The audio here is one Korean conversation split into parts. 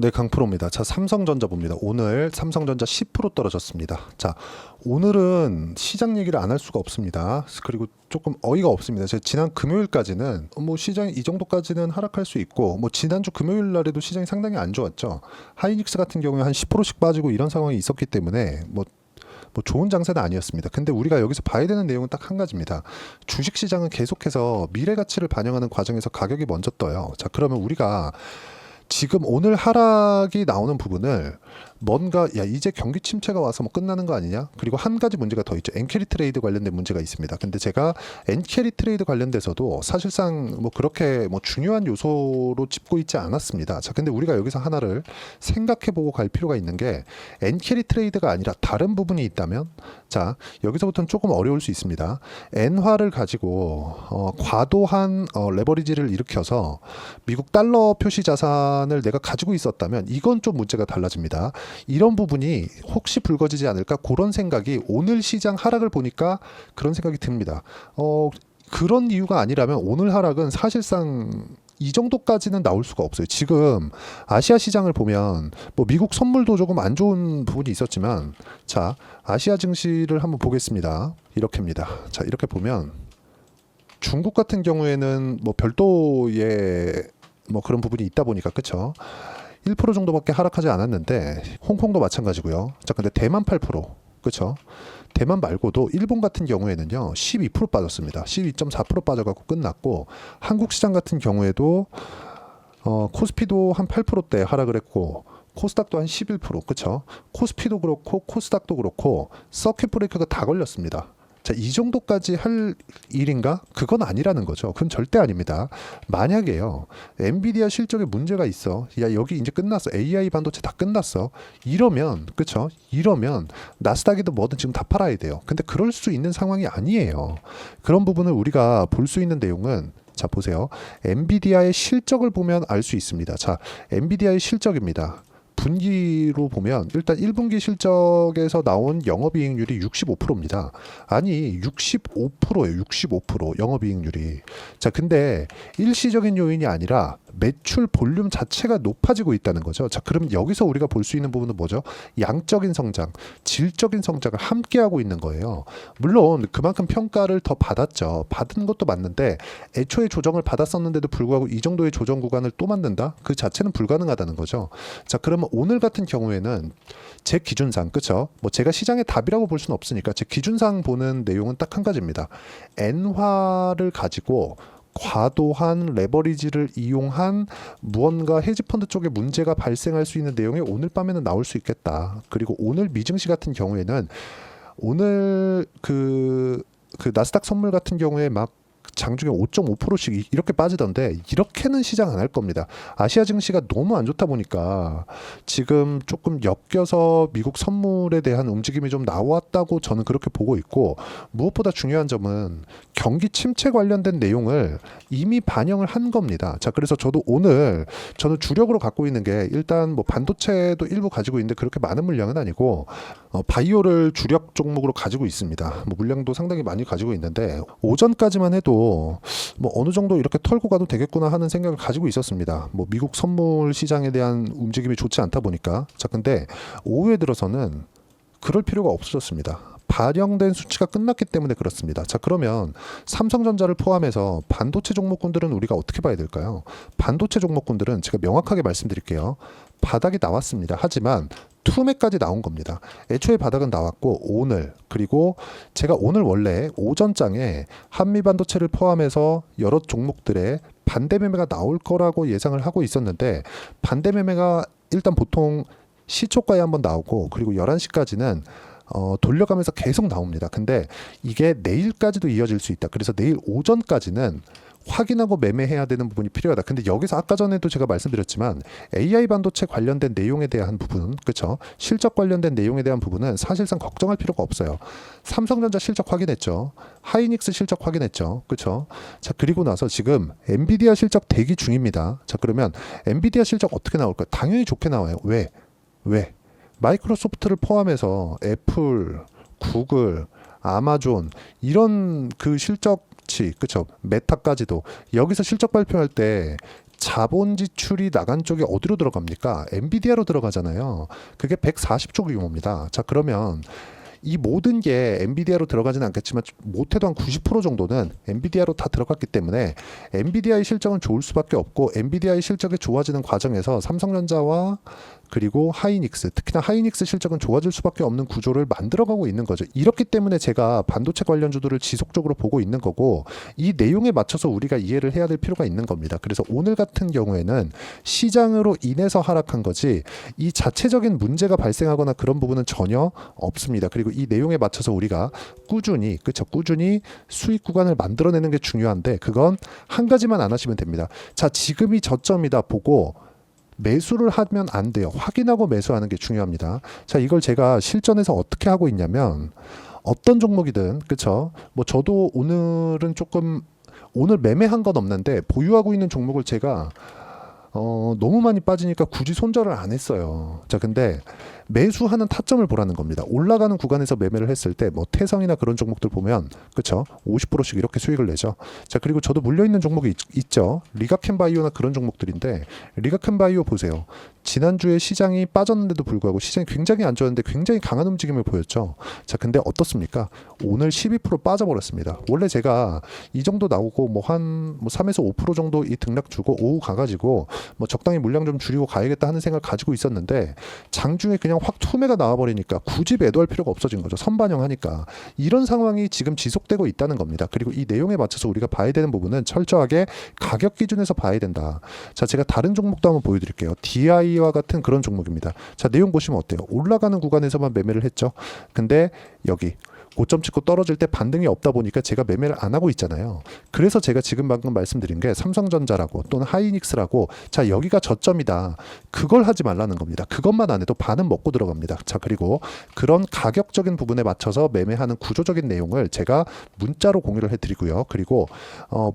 네, 강프로입니다. 자, 삼성전자 봅니다. 오늘 삼성전자 10% 떨어졌습니다. 자, 오늘은 시장 얘기를 안 할 수가 없습니다. 그리고 조금 어이가 없습니다. 제가 지난 금요일까지는 뭐 시장이 이 정도까지는 하락할 수 있고, 뭐 지난주 금요일 날에도 시장이 상당히 안 좋았죠. 하이닉스 같은 경우에 한 10%씩 빠지고 이런 상황이 있었기 때문에 뭐 좋은 장세는 아니었습니다. 근데 우리가 여기서 봐야 되는 내용은 딱 한 가지입니다. 주식 시장은 계속해서 미래 가치를 반영하는 과정에서 가격이 먼저 떠요. 자, 그러면 우리가 지금 오늘 하락이 나오는 부분을 뭔가 야 이제 경기 침체가 와서 뭐 끝나는 거 아니냐? 그리고 한 가지 문제가 더 있죠. 엔캐리 트레이드 관련된 문제가 있습니다. 근데 제가 엔캐리 트레이드 관련돼서도 사실상 뭐 그렇게 뭐 중요한 요소로 짚고 있지 않았습니다. 자, 근데 우리가 여기서 하나를 생각해보고 갈 필요가 있는 게 엔캐리 트레이드가 아니라 다른 부분이 있다면, 자 여기서부터는 조금 어려울 수 있습니다. 엔화를 가지고 과도한 레버리지를 일으켜서 미국 달러 표시 자산을 내가 가지고 있었다면 이건 좀 문제가 달라집니다. 이런 부분이 혹시 불거지지 않을까 그런 생각이 오늘 시장 하락을 보니까 그런 생각이 듭니다. 그런 이유가 아니라면 오늘 하락은 사실상 이 정도까지는 나올 수가 없어요. 지금 아시아 시장을 보면 뭐 미국 선물도 조금 안 좋은 부분이 있었지만, 자 아시아 증시를 한번 보겠습니다. 이렇게입니다. 자 이렇게 보면 중국 같은 경우에는 뭐 별도의 뭐 그런 부분이 있다 보니까 그쵸? 1% 정도밖에 하락하지 않았는데 홍콩도 마찬가지고요. 자, 근데 대만 8%, 그렇죠? 대만 말고도 일본 같은 경우에는요 12% 빠졌습니다. 12.4% 빠져갖고 끝났고, 한국 시장 같은 경우에도 코스피도 한 8%대 하락을 했고 코스닥도 한 11%, 그렇죠? 코스피도 그렇고 코스닥도 그렇고 서킷 브레이크가 다 걸렸습니다. 자, 이 정도까지 할 일인가? 그건 아니라는 거죠. 그건 절대 아닙니다. 만약에요, 엔비디아 실적에 문제가 있어. 야, 여기 이제 끝났어. AI 반도체 다 끝났어. 이러면, 그쵸? 이러면 나스닥이든 뭐든 지금 다 팔아야 돼요. 근데 그럴 수 있는 상황이 아니에요. 그런 부분을 우리가 볼 수 있는 내용은, 자, 보세요. 엔비디아의 실적을 보면 알 수 있습니다. 자, 엔비디아의 실적입니다. 분기로 보면 일단 1분기 실적에서 나온 영업이익률이 65%입니다. 아니 65%예요. 65% 영업이익률이. 자, 근데 일시적인 요인이 아니라 매출 볼륨 자체가 높아지고 있다는 거죠. 자, 그럼 여기서 우리가 볼 수 있는 부분은 뭐죠? 양적인 성장, 질적인 성장을 함께 하고 있는 거예요. 물론 그만큼 평가를 더 받았죠. 받은 것도 맞는데 애초에 조정을 받았었는데도 불구하고 이 정도의 조정 구간을 또 만든다? 그 자체는 불가능하다는 거죠. 자, 그러면 오늘 같은 경우에는 제 기준상, 그쵸? 뭐 제가 시장의 답이라고 볼 수는 없으니까 제 기준상 보는 내용은 딱 한 가지입니다. 엔화를 가지고 과도한 레버리지를 이용한 무언가 헤지펀드 쪽에 문제가 발생할 수 있는 내용이 오늘 밤에는 나올 수 있겠다. 그리고 오늘 미증시 같은 경우에는 오늘 그 나스닥 선물 같은 경우에 막 장중에 5.5%씩 이렇게 빠지던데 이렇게는 시장 안 할 겁니다. 아시아 증시가 너무 안 좋다 보니까 지금 조금 엮여서 미국 선물에 대한 움직임이 좀 나왔다고 저는 그렇게 보고 있고, 무엇보다 중요한 점은 경기 침체 관련된 내용을 이미 반영을 한 겁니다. 자, 그래서 저도 오늘 저는 주력으로 갖고 있는 게 일단 뭐 반도체도 일부 가지고 있는데 그렇게 많은 물량은 아니고 바이오를 주력 종목으로 가지고 있습니다. 뭐 물량도 상당히 많이 가지고 있는데 오전까지만 해도 뭐 어느 정도 이렇게 털고 가도 되겠구나 하는 생각을 가지고 있었습니다. 뭐 미국 선물 시장에 대한 움직임이 좋지 않다 보니까. 자, 근데 오후에 들어서는 그럴 필요가 없어졌습니다. 반영된 수치가 끝났기 때문에 그렇습니다. 자, 그러면 삼성전자를 포함해서 반도체 종목군들은 우리가 어떻게 봐야 될까요? 반도체 종목군들은 제가 명확하게 말씀드릴게요. 바닥이 나왔습니다. 하지만 투매까지 나온 겁니다. 애초에 바닥은 나왔고 오늘, 그리고 제가 오늘 원래 오전장에 한미반도체를 포함해서 여러 종목들의 반대 매매가 나올 거라고 예상을 하고 있었는데, 반대 매매가 일단 보통 시초가에 한번 나오고 그리고 11시까지는 돌려가면서 계속 나옵니다. 근데 이게 내일까지도 이어질 수 있다. 그래서 내일 오전까지는 확인하고 매매해야 되는 부분이 필요하다. 근데 여기서 아까 전에도 제가 말씀드렸지만 AI 반도체 관련된 내용에 대한 부분, 그렇죠? 실적 관련된 내용에 대한 부분은 사실상 걱정할 필요가 없어요. 삼성전자 실적 확인했죠. 하이닉스 실적 확인했죠. 그렇죠? 자, 그리고 나서 지금 엔비디아 실적 대기 중입니다. 자, 그러면 엔비디아 실적 어떻게 나올까요? 당연히 좋게 나와요. 왜? 마이크로소프트를 포함해서 애플, 구글, 아마존 이런 그 실적치, 그쵸? 메타까지도 여기서 실적 발표할 때 자본 지출이 나간 쪽이 어디로 들어갑니까? 엔비디아로 들어가잖아요. 그게 140조 규모입니다. 자, 그러면 이 모든 게 엔비디아로 들어가지는 않겠지만 못해도 한 90% 정도는 엔비디아로 다 들어갔기 때문에 엔비디아의 실적은 좋을 수밖에 없고, 엔비디아의 실적이 좋아지는 과정에서 삼성전자와 그리고 하이닉스, 특히나 하이닉스 실적은 좋아질 수밖에 없는 구조를 만들어가고 있는 거죠. 이렇기 때문에 제가 반도체 관련주들을 지속적으로 보고 있는 거고, 이 내용에 맞춰서 우리가 이해를 해야 될 필요가 있는 겁니다. 그래서 오늘 같은 경우에는 시장으로 인해서 하락한 거지 이 자체적인 문제가 발생하거나 그런 부분은 전혀 없습니다. 그리고 이 내용에 맞춰서 우리가 꾸준히, 그쵸, 꾸준히 수익 구간을 만들어내는 게 중요한데, 그건 한 가지만 안 하시면 됩니다. 자, 지금이 저점이다 보고 매수를 하면 안 돼요. 확인하고 매수하는 게 중요합니다. 자, 이걸 제가 실전에서 어떻게 하고 있냐면, 어떤 종목이든, 그쵸, 뭐 저도 오늘은 조금, 오늘 매매한 건 없는데 보유하고 있는 종목을 제가 너무 많이 빠지니까 굳이 손절을 안 했어요. 자, 근데 매수하는 타점을 보라는 겁니다. 올라가는 구간에서 매매를 했을 때 뭐 태성이나 그런 종목들 보면, 그쵸, 50%씩 이렇게 수익을 내죠. 자, 그리고 저도 물려있는 종목이 있죠. 리가켄바이오나 그런 종목들인데, 리가켄바이오 보세요. 지난주에 시장이 빠졌는데도 불구하고 시장이 굉장히 안 좋았는데 굉장히 강한 움직임을 보였죠. 자, 근데 어떻습니까? 오늘 12% 빠져버렸습니다. 원래 제가 이 정도 나오고 뭐 한 3에서 5% 정도 이 등락 주고 오후 가가지고 뭐 적당히 물량 좀 줄이고 가야겠다 하는 생각을 가지고 있었는데, 장중에 그냥 확 투매가 나와버리니까 굳이 매도할 필요가 없어진 거죠. 선반영하니까. 이런 상황이 지금 지속되고 있다는 겁니다. 그리고 이 내용에 맞춰서 우리가 봐야 되는 부분은 철저하게 가격 기준에서 봐야 된다. 자, 제가 다른 종목도 한번 보여드릴게요. DI와 같은 그런 종목입니다. 자, 내용 보시면 어때요? 올라가는 구간에서만 매매를 했죠. 근데 여기 고점 찍고 떨어질 때 반등이 없다 보니까 제가 매매를 안 하고 있잖아요. 그래서 제가 지금 방금 말씀드린 게 삼성전자라고 또는 하이닉스라고, 자, 여기가 저점이다, 그걸 하지 말라는 겁니다. 그것만 안 해도 반은 먹고 들어갑니다. 자, 그리고 그런 가격적인 부분에 맞춰서 매매하는 구조적인 내용을 제가 문자로 공유를 해드리고요. 그리고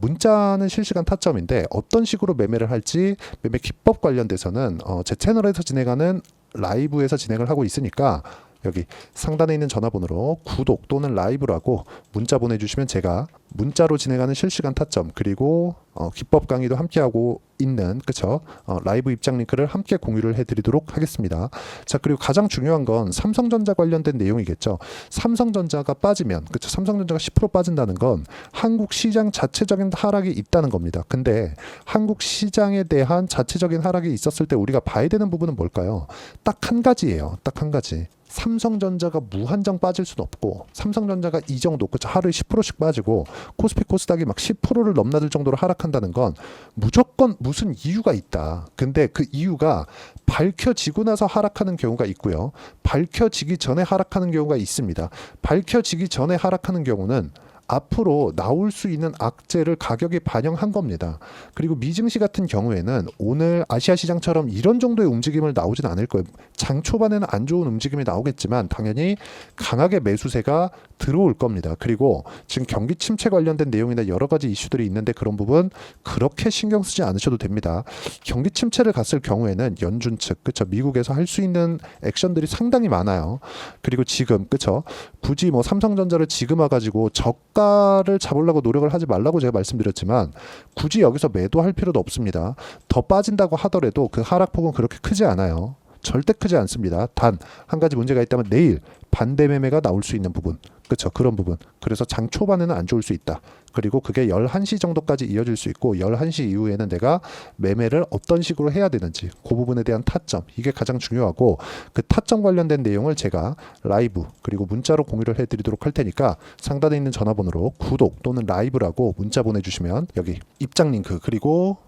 문자는 실시간 타점인데 어떤 식으로 매매를 할지 매매 기법 관련돼서는 제 채널에서 진행하는 라이브에서 진행을 하고 있으니까 여기 상단에 있는 전화번호로 구독 또는 라이브라고 문자 보내주시면 제가 문자로 진행하는 실시간 타점, 그리고 기법 강의도 함께하고 있는, 그쵸, 라이브 입장 링크를 함께 공유를 해드리도록 하겠습니다. 자, 그리고 가장 중요한 건 삼성전자 관련된 내용이겠죠. 삼성전자가 빠지면, 그쵸, 삼성전자가 10% 빠진다는 건 한국 시장 자체적인 하락이 있다는 겁니다. 근데 한국 시장에 대한 자체적인 하락이 있었을 때 우리가 봐야 되는 부분은 뭘까요? 딱 한 가지예요. 딱 한 가지. 삼성전자가 무한정 빠질 수는 없고, 삼성전자가 이 정도, 그쵸, 하루에 10%씩 빠지고 코스피 코스닥이 막 10%를 넘나들 정도로 하락한다는 건 무조건 무슨 이유가 있다. 근데 그 이유가 밝혀지고 나서 하락하는 경우가 있고요, 밝혀지기 전에 하락하는 경우가 있습니다. 밝혀지기 전에 하락하는 경우는 앞으로 나올 수 있는 악재를 가격에 반영한 겁니다. 그리고 미증시 같은 경우에는 오늘 아시아 시장처럼 이런 정도의 움직임을 나오진 않을 거예요. 장 초반에는 안 좋은 움직임이 나오겠지만 당연히 강하게 매수세가 들어올 겁니다. 그리고 지금 경기 침체 관련된 내용이나 여러 가지 이슈들이 있는데 그런 부분 그렇게 신경 쓰지 않으셔도 됩니다. 경기 침체를 갔을 경우에는 연준 측, 그쵸, 미국에서 할 수 있는 액션들이 상당히 많아요. 그리고 지금, 그쵸, 굳이 뭐 삼성전자를 지금 와가지고 저가를 잡으려고 노력을 하지 말라고 제가 말씀드렸지만 굳이 여기서 매도할 필요도 없습니다. 더 빠진다고 하더라도 그 하락폭은 그렇게 크지 않아요. 절대 크지 않습니다. 단 한 가지 문제가 있다면 내일 반대 매매가 나올 수 있는 부분, 그렇죠, 그런 부분. 그래서 장 초반에는 안 좋을 수 있다. 그리고 그게 11시 정도까지 이어질 수 있고 11시 이후에는 내가 매매를 어떤 식으로 해야 되는지 그 부분에 대한 타점, 이게 가장 중요하고, 그 타점 관련된 내용을 제가 라이브 그리고 문자로 공유를 해드리도록 할 테니까 상단에 있는 전화번호로 구독 또는 라이브라고 문자 보내주시면 여기 입장 링크 그리고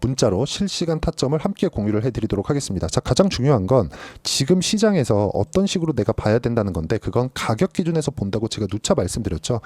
문자로 실시간 타점을 함께 공유를 해드리도록 하겠습니다. 자, 가장 중요한 건 지금 시장에서 어떤 식으로 내가 봐야 된다는 건데, 그건 가격 기준에서 본다고 제가 누차 말씀드렸죠.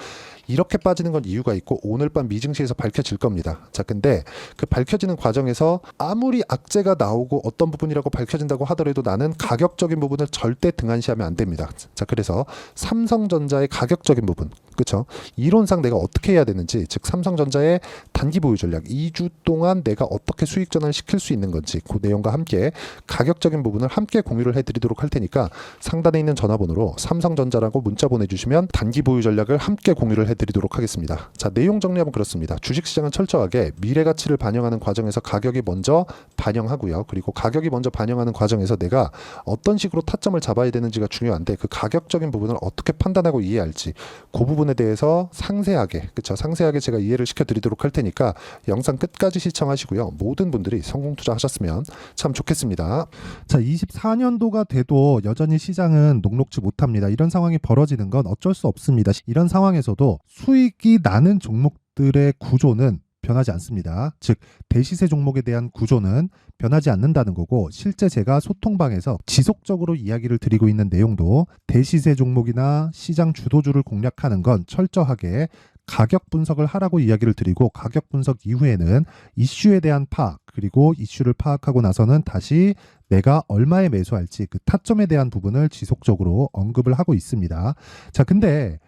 이렇게 빠지는 건 이유가 있고 오늘 밤 미증시에서 밝혀질 겁니다. 자, 근데 그 밝혀지는 과정에서 아무리 악재가 나오고 어떤 부분이라고 밝혀진다고 하더라도 나는 가격적인 부분을 절대 등한시하면 안 됩니다. 자, 그래서 삼성전자의 가격적인 부분, 그쵸? 이론상 내가 어떻게 해야 되는지, 즉 삼성전자의 단기 보유 전략 2주 동안 내가 어떻게 수익 전환을 시킬 수 있는 건지 그 내용과 함께 가격적인 부분을 함께 공유를 해드리도록 할 테니까 상단에 있는 전화번호로 삼성전자라고 문자 보내주시면 단기 보유 전략을 함께 공유를 해드리도록 하겠습니다. 자, 내용 정리하면 그렇습니다. 주식시장은 철저하게 미래 가치를 반영하는 과정에서 가격이 먼저 반영하고요. 그리고 가격이 먼저 반영하는 과정에서 내가 어떤 식으로 타점을 잡아야 되는지가 중요한데 그 가격적인 부분을 어떻게 판단하고 이해할지 그 부분에 대해서 상세하게, 그쵸? 상세하게 제가 이해를 시켜드리도록 할 테니까 영상 끝까지 시청하시고요. 모든 분들이 성공 투자하셨으면 참 좋겠습니다. 자, 24년도가 돼도 여전히 시장은 녹록지 못합니다. 이런 상황이 벌어지는 건 어쩔 수 없습니다. 이런 상황에서도 수익이 나는 종목들의 구조는 변하지 않습니다. 즉 대시세 종목에 대한 구조는 변하지 않는다는 거고, 실제 제가 소통방에서 지속적으로 이야기를 드리고 있는 내용도 대시세 종목이나 시장 주도주를 공략하는 건 철저하게 가격 분석을 하라고 이야기를 드리고, 가격 분석 이후에는 이슈에 대한 파악, 그리고 이슈를 파악하고 나서는 다시 내가 얼마에 매수할지 그 타점에 대한 부분을 지속적으로 언급을 하고 있습니다. 자, 근데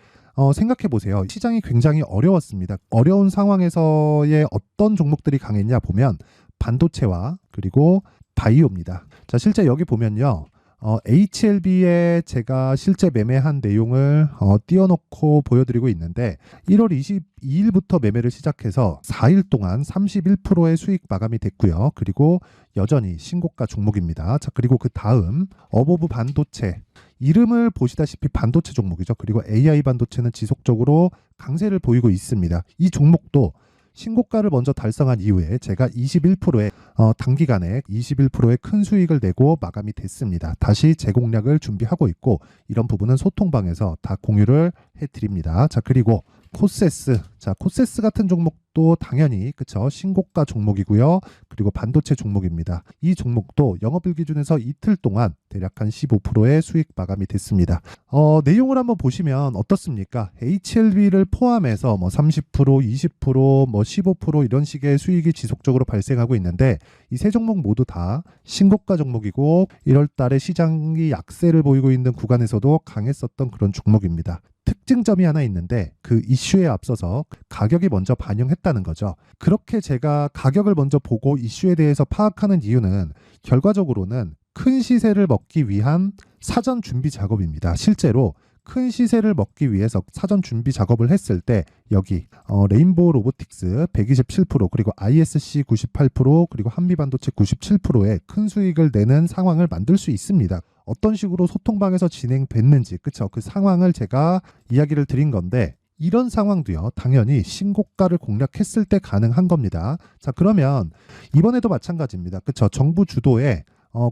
생각해 보세요. 시장이 굉장히 어려웠습니다. 어려운 상황에서의 어떤 종목들이 강했냐 보면 반도체와 그리고 바이오입니다. 자, 실제 여기 보면요. HLB에 제가 실제 매매한 내용을 띄워놓고 보여드리고 있는데 1월 22일부터 매매를 시작해서 4일 동안 31%의 수익 마감이 됐고요. 그리고 여전히 신고가 종목입니다. 자, 그리고 그 다음 어보브 반도체, 이름을 보시다시피 반도체 종목이죠. 그리고 AI 반도체는 지속적으로 강세를 보이고 있습니다. 이 종목도 신고가를 먼저 달성한 이후에 제가 21%의 단기간에 21%의 큰 수익을 내고 마감이 됐습니다. 다시 재공략을 준비하고 있고, 이런 부분은 소통방에서 다 공유를 해드립니다. 자, 그리고 코세스, 자, 코세스 같은 종목도 당연히 그쵸, 신고가 종목이고요. 그리고 반도체 종목입니다. 이 종목도 영업일 기준에서 이틀 동안 대략 한 15%의 수익 마감이 됐습니다. 내용을 한번 보시면 어떻습니까? HLB를 포함해서 뭐 30%, 20%, 뭐 15% 이런 식의 수익이 지속적으로 발생하고 있는데, 이 세 종목 모두 다 신고가 종목이고 1월 달에 시장이 약세를 보이고 있는 구간에서도 강했었던 그런 종목입니다. 특징점이 하나 있는데 그 이슈에 앞서서 가격이 먼저 반영했다는 거죠. 그렇게 제가 가격을 먼저 보고 이슈에 대해서 파악하는 이유는 결과적으로는 큰 시세를 먹기 위한 사전 준비 작업입니다. 실제로 큰 시세를 먹기 위해서 사전 준비 작업을 했을 때 여기 레인보우 로보틱스 127%, 그리고 ISC 98%, 그리고 한미반도체 97%의 큰 수익을 내는 상황을 만들 수 있습니다. 어떤 식으로 소통방에서 진행됐는지, 그쵸? 그 상황을 제가 이야기를 드린 건데, 이런 상황도요, 당연히 신고가를 공략했을 때 가능한 겁니다. 자, 그러면 이번에도 마찬가지입니다. 그쵸? 정부 주도의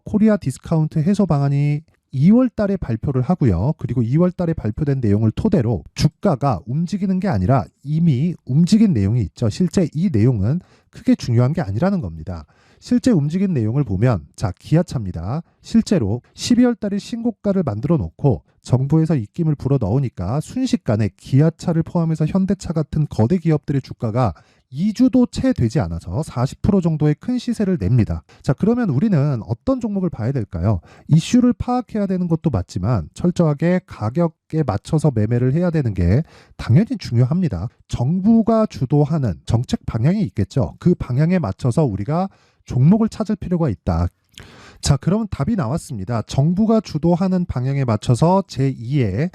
코리아 디스카운트 해소 방안이 2월 달에 발표를 하고요. 그리고 2월 달에 발표된 내용을 토대로 주가가 움직이는 게 아니라 이미 움직인 내용이 있죠. 실제 이 내용은 크게 중요한 게 아니라는 겁니다. 실제 움직인 내용을 보면, 자, 기아차입니다. 실제로 12월 달에 신고가를 만들어 놓고 정부에서 입김을 불어 넣으니까 순식간에 기아차를 포함해서 현대차 같은 거대 기업들의 주가가 2주도 채 되지 않아서 40% 정도의 큰 시세를 냅니다. 자, 그러면 우리는 어떤 종목을 봐야 될까요? 이슈를 파악해야 되는 것도 맞지만 철저하게 가격에 맞춰서 매매를 해야 되는 게 당연히 중요합니다. 정부가 주도하는 정책 방향이 있겠죠. 그 방향에 맞춰서 우리가 종목을 찾을 필요가 있다. 자, 그러면 답이 나왔습니다. 정부가 주도하는 방향에 맞춰서 제2의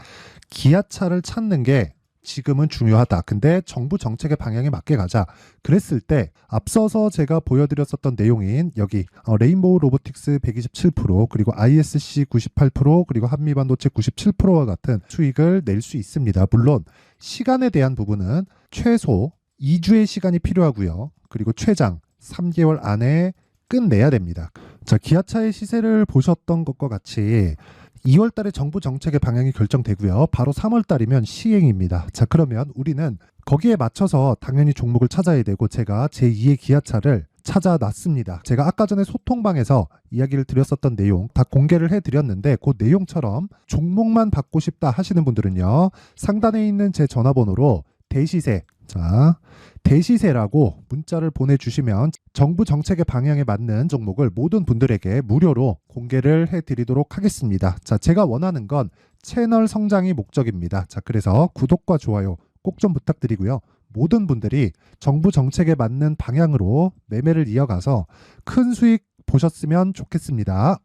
기아차를 찾는 게 지금은 중요하다. 근데 정부 정책의 방향에 맞게 가자. 그랬을 때 앞서서 제가 보여드렸었던 내용인 여기 레인보우 로보틱스 127%, 그리고 ISC 98%, 그리고 한미반도체 97%와 같은 수익을 낼 수 있습니다. 물론 시간에 대한 부분은 최소 2주의 시간이 필요하고요. 그리고 최장 3개월 안에 끝내야 됩니다. 자, 기아차의 시세를 보셨던 것과 같이 2월 달에 정부 정책의 방향이 결정되고요. 바로 3월 달이면 시행입니다. 자, 그러면 우리는 거기에 맞춰서 당연히 종목을 찾아야 되고, 제가 제2의 기아차를 찾아놨습니다. 제가 아까 전에 소통방에서 이야기를 드렸었던 내용 다 공개를 해드렸는데, 그 내용처럼 종목만 받고 싶다 하시는 분들은요, 상단에 있는 제 전화번호로 대시세 자, 대시세라고 문자를 보내주시면 정부 정책의 방향에 맞는 종목을 모든 분들에게 무료로 공개를 해드리도록 하겠습니다. 자, 제가 원하는 건 채널 성장이 목적입니다. 자, 그래서 구독과 좋아요 꼭 좀 부탁드리고요. 모든 분들이 정부 정책에 맞는 방향으로 매매를 이어가서 큰 수익 보셨으면 좋겠습니다.